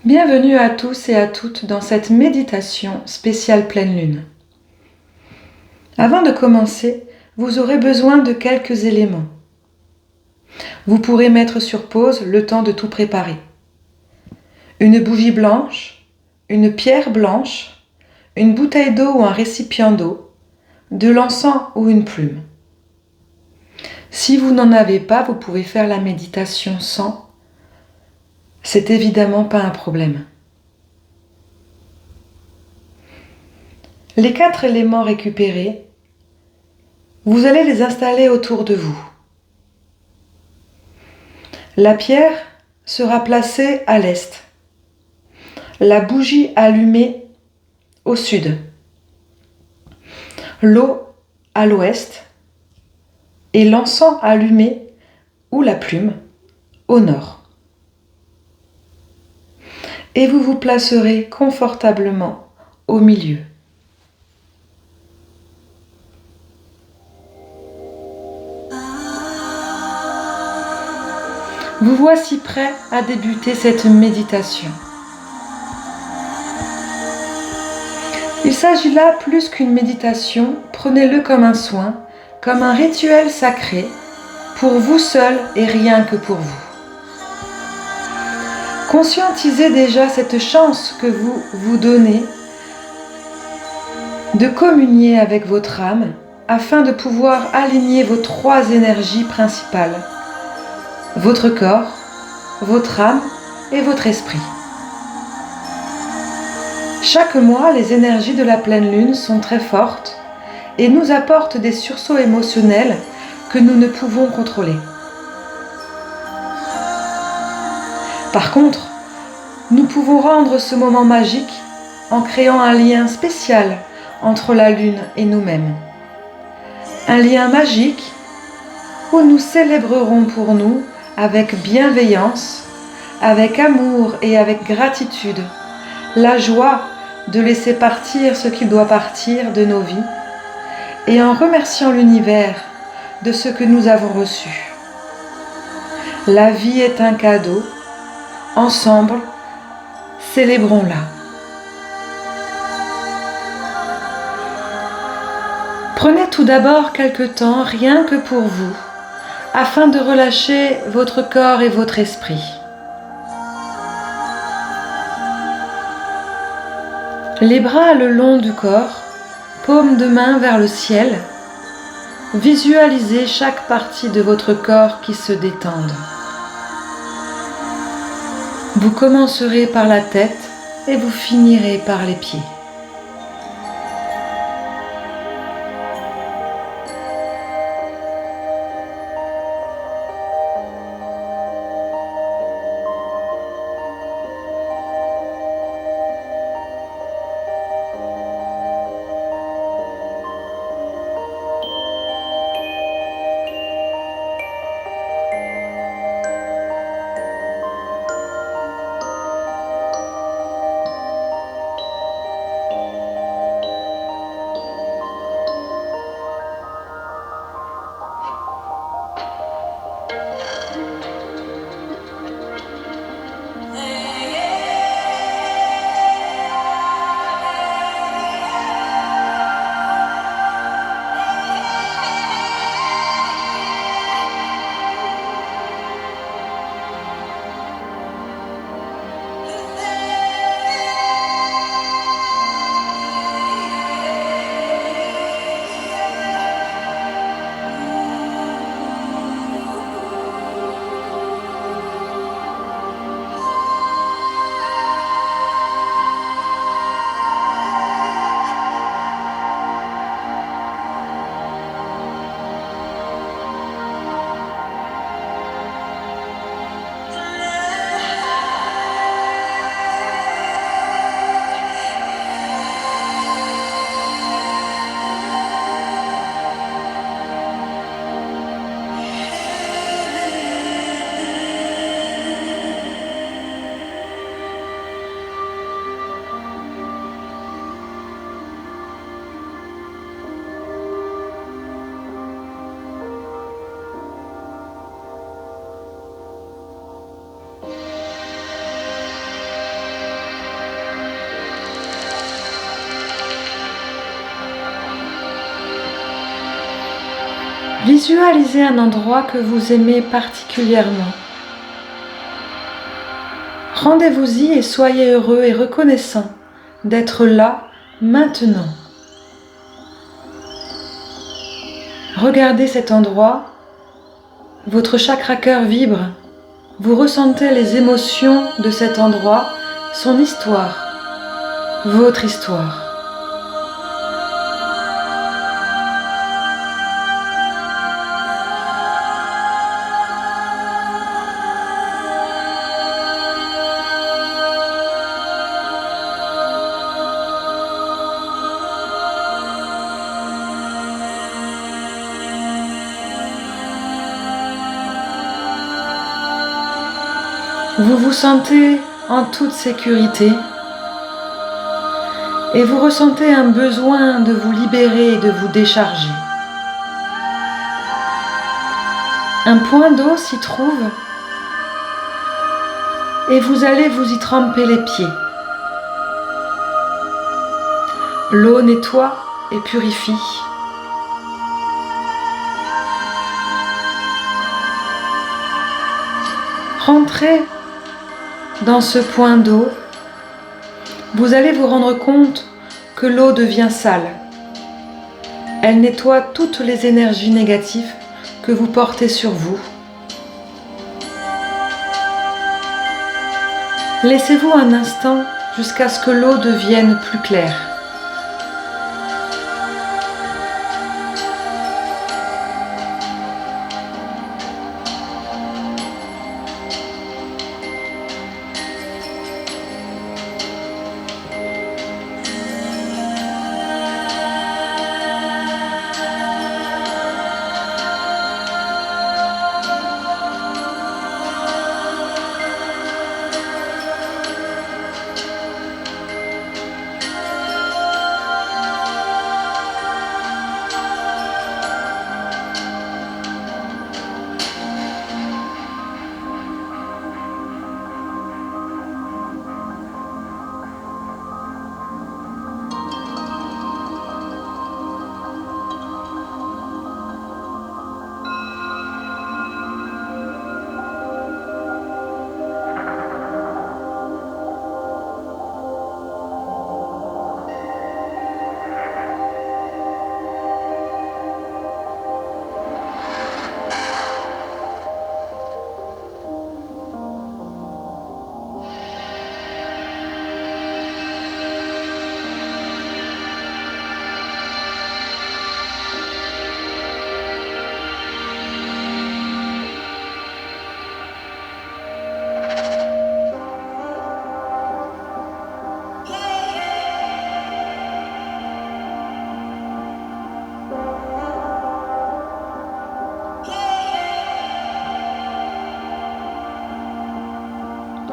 Bienvenue à tous et à toutes dans cette méditation spéciale pleine lune. Avant de commencer, vous aurez besoin de quelques éléments. Vous pourrez mettre sur pause le temps de tout préparer. Une bougie blanche, une pierre blanche, une bouteille d'eau ou un récipient d'eau, de l'encens ou une plume. Si vous n'en avez pas, vous pouvez faire la méditation sans. C'est évidemment pas un problème. Les 4 éléments récupérés, vous allez les installer autour de vous. La pierre sera placée à l'est, la bougie allumée au sud, l'eau à l'ouest et l'encens allumé ou la plume au nord. Et vous vous placerez confortablement au milieu. Vous voici prêt à débuter cette méditation. Il s'agit là plus qu'une méditation, prenez-le comme un soin, comme un rituel sacré, pour vous seul et rien que pour vous. Conscientisez déjà cette chance que vous vous donnez de communier avec votre âme afin de pouvoir aligner vos 3 énergies principales, votre corps, votre âme et votre esprit. Chaque mois, les énergies de la pleine lune sont très fortes et nous apportent des sursauts émotionnels que nous ne pouvons contrôler. Par contre, nous pouvons rendre ce moment magique en créant un lien spécial entre la lune et nous-mêmes. Un lien magique où nous célébrerons pour nous avec bienveillance, avec amour et avec gratitude, la joie de laisser partir ce qui doit partir de nos vies et en remerciant l'univers de ce que nous avons reçu. La vie est un cadeau, ensemble, célébrons-la. Prenez tout d'abord quelque temps rien que pour vous, afin de relâcher votre corps et votre esprit. Les bras le long du corps, paume de main vers le ciel, visualisez chaque partie de votre corps qui se détende. Vous commencerez par la tête et vous finirez par les pieds. Visualisez un endroit que vous aimez particulièrement. Rendez-vous-y et soyez heureux et reconnaissant d'être là, maintenant. Regardez cet endroit, votre chakra-cœur vibre, vous ressentez les émotions de cet endroit, son histoire, votre histoire. Vous vous sentez en toute sécurité et vous ressentez un besoin de vous libérer et de vous décharger. Un point d'eau s'y trouve et vous allez vous y tremper les pieds. L'eau nettoie et purifie. Rentrez dans ce point d'eau, vous allez vous rendre compte que l'eau devient sale. Elle nettoie toutes les énergies négatives que vous portez sur vous. Laissez-vous un instant jusqu'à ce que l'eau devienne plus claire.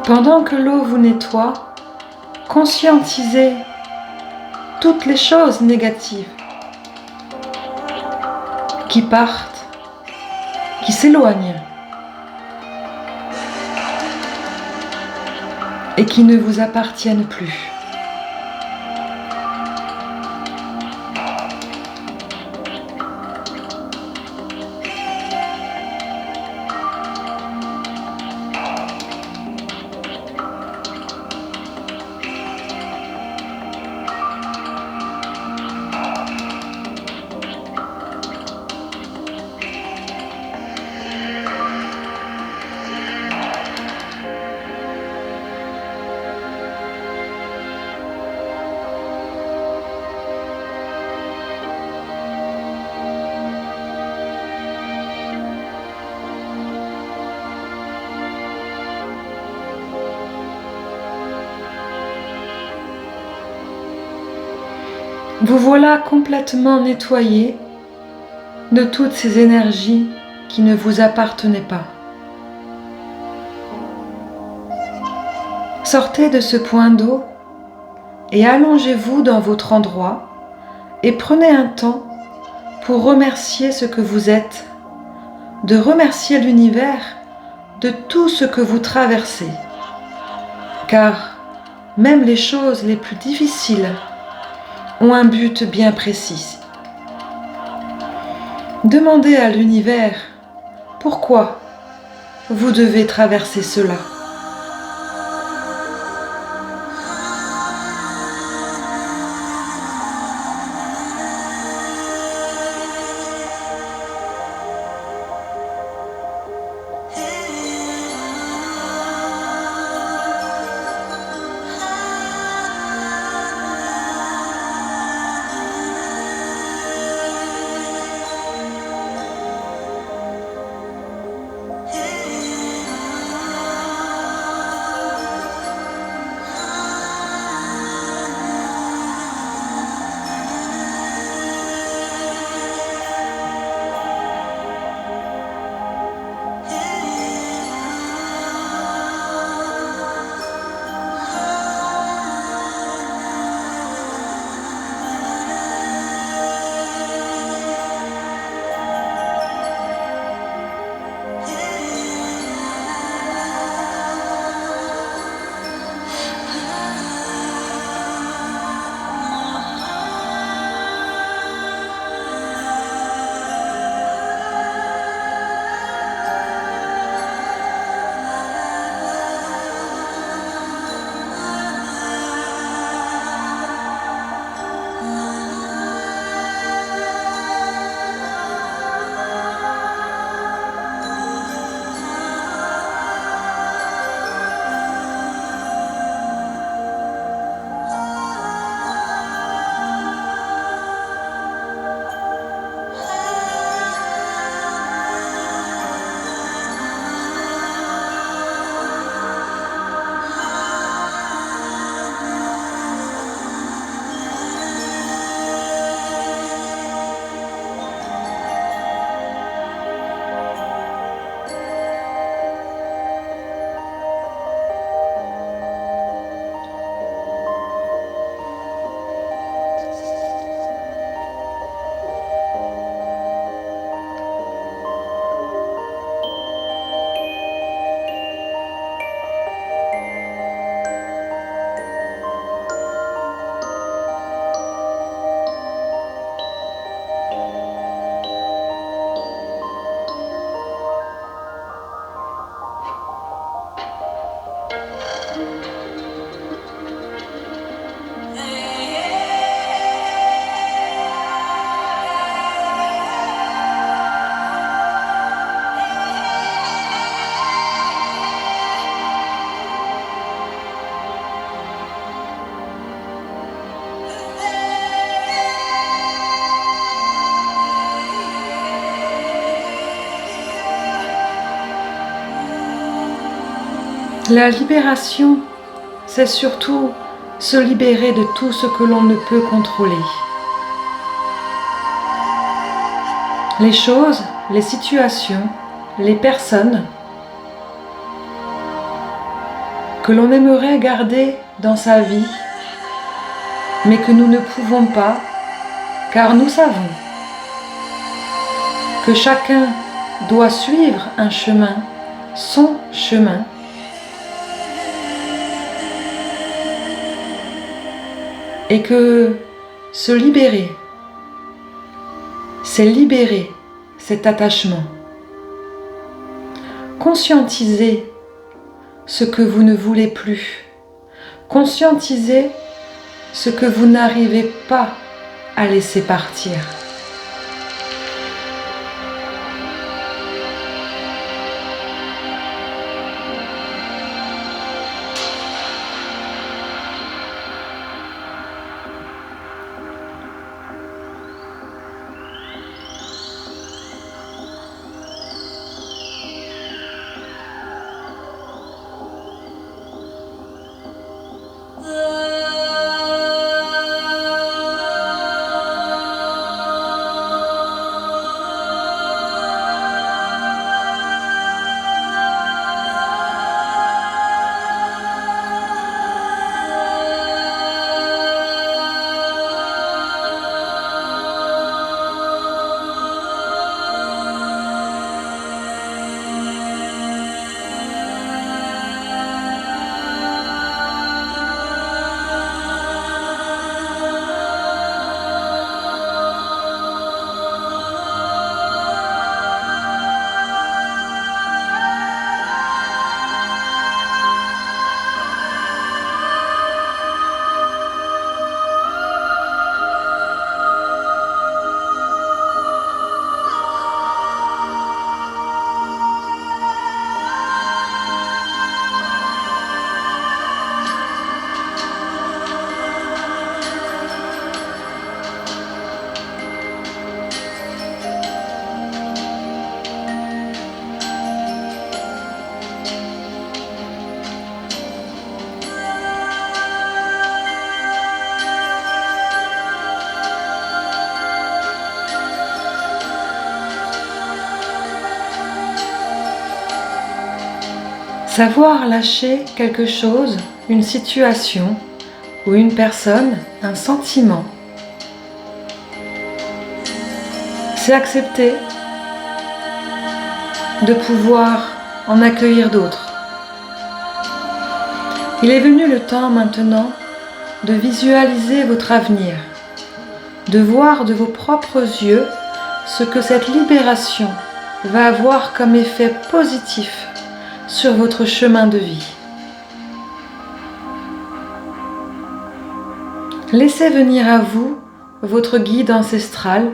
Pendant que l'eau vous nettoie, conscientisez toutes les choses négatives qui partent, qui s'éloignent et qui ne vous appartiennent plus. Vous voilà complètement nettoyé de toutes ces énergies qui ne vous appartenaient pas. Sortez de ce point d'eau et allongez-vous dans votre endroit et prenez un temps pour remercier ce que vous êtes, de remercier l'univers de tout ce que vous traversez. Car même les choses les plus difficiles ont un but bien précis. Demandez à l'univers pourquoi vous devez traverser cela. La libération, c'est surtout se libérer de tout ce que l'on ne peut contrôler. Les choses, les situations, les personnes que l'on aimerait garder dans sa vie, mais que nous ne pouvons pas, car nous savons que chacun doit suivre un chemin, son chemin. Et que se libérer, c'est libérer cet attachement. Conscientisez ce que vous ne voulez plus. Conscientisez ce que vous n'arrivez pas à laisser partir. Savoir lâcher quelque chose, une situation ou une personne, un sentiment, c'est accepter de pouvoir en accueillir d'autres. Il est venu le temps maintenant de visualiser votre avenir, de voir de vos propres yeux ce que cette libération va avoir comme effet positif sur votre chemin de vie. Laissez venir à vous votre guide ancestral,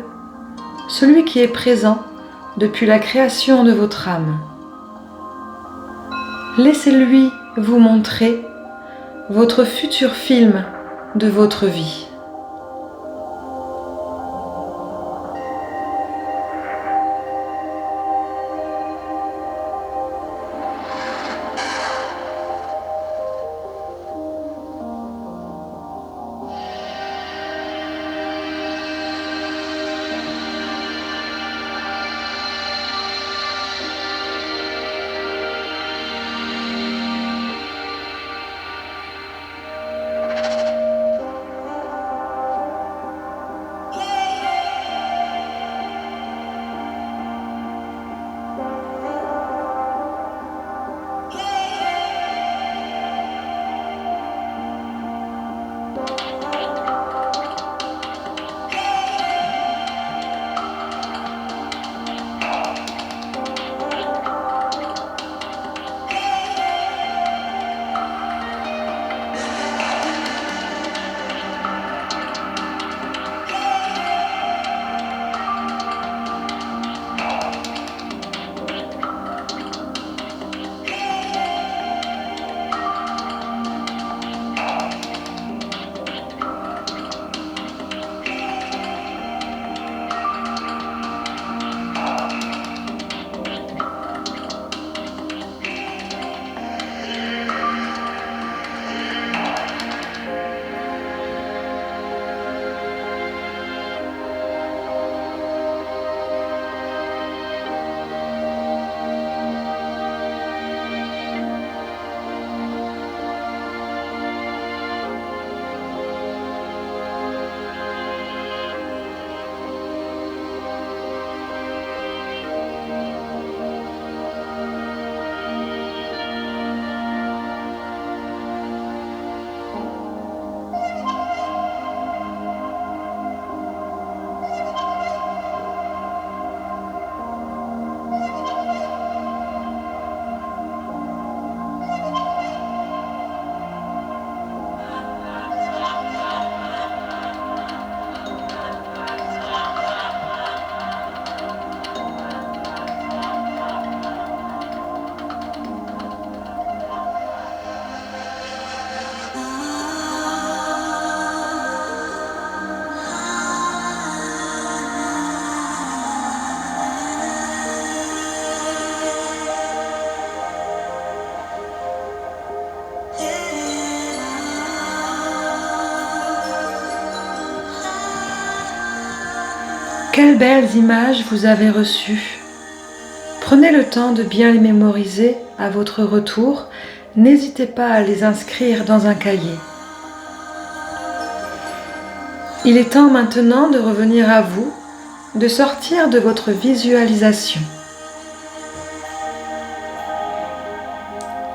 celui qui est présent depuis la création de votre âme. Laissez-lui vous montrer votre futur film de votre vie. Quelles belles images vous avez reçues. Prenez le temps de bien les mémoriser à votre retour. N'hésitez pas à les inscrire dans un cahier. Il est temps maintenant de revenir à vous, de sortir de votre visualisation.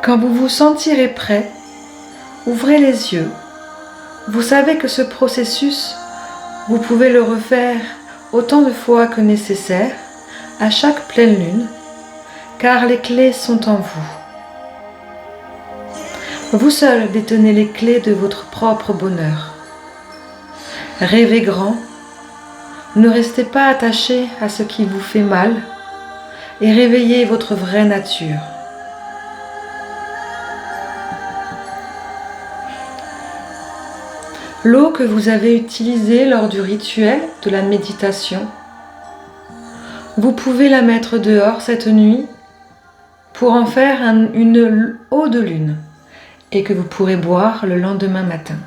Quand vous vous sentirez prêt, ouvrez les yeux. Vous savez que ce processus, vous pouvez le refaire autant de fois que nécessaire, à chaque pleine lune, car les clés sont en vous. Vous seul détenez les clés de votre propre bonheur. Rêvez grand, ne restez pas attaché à ce qui vous fait mal et réveillez votre vraie nature. L'eau que vous avez utilisée lors du rituel de la méditation, vous pouvez la mettre dehors cette nuit pour en faire une eau de lune et que vous pourrez boire le lendemain matin.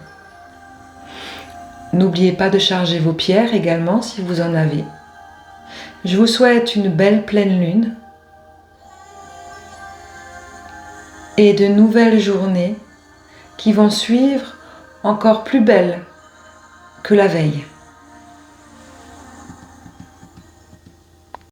N'oubliez pas de charger vos pierres également si vous en avez. Je vous souhaite une belle pleine lune et de nouvelles journées qui vont suivre encore plus belles que la veille.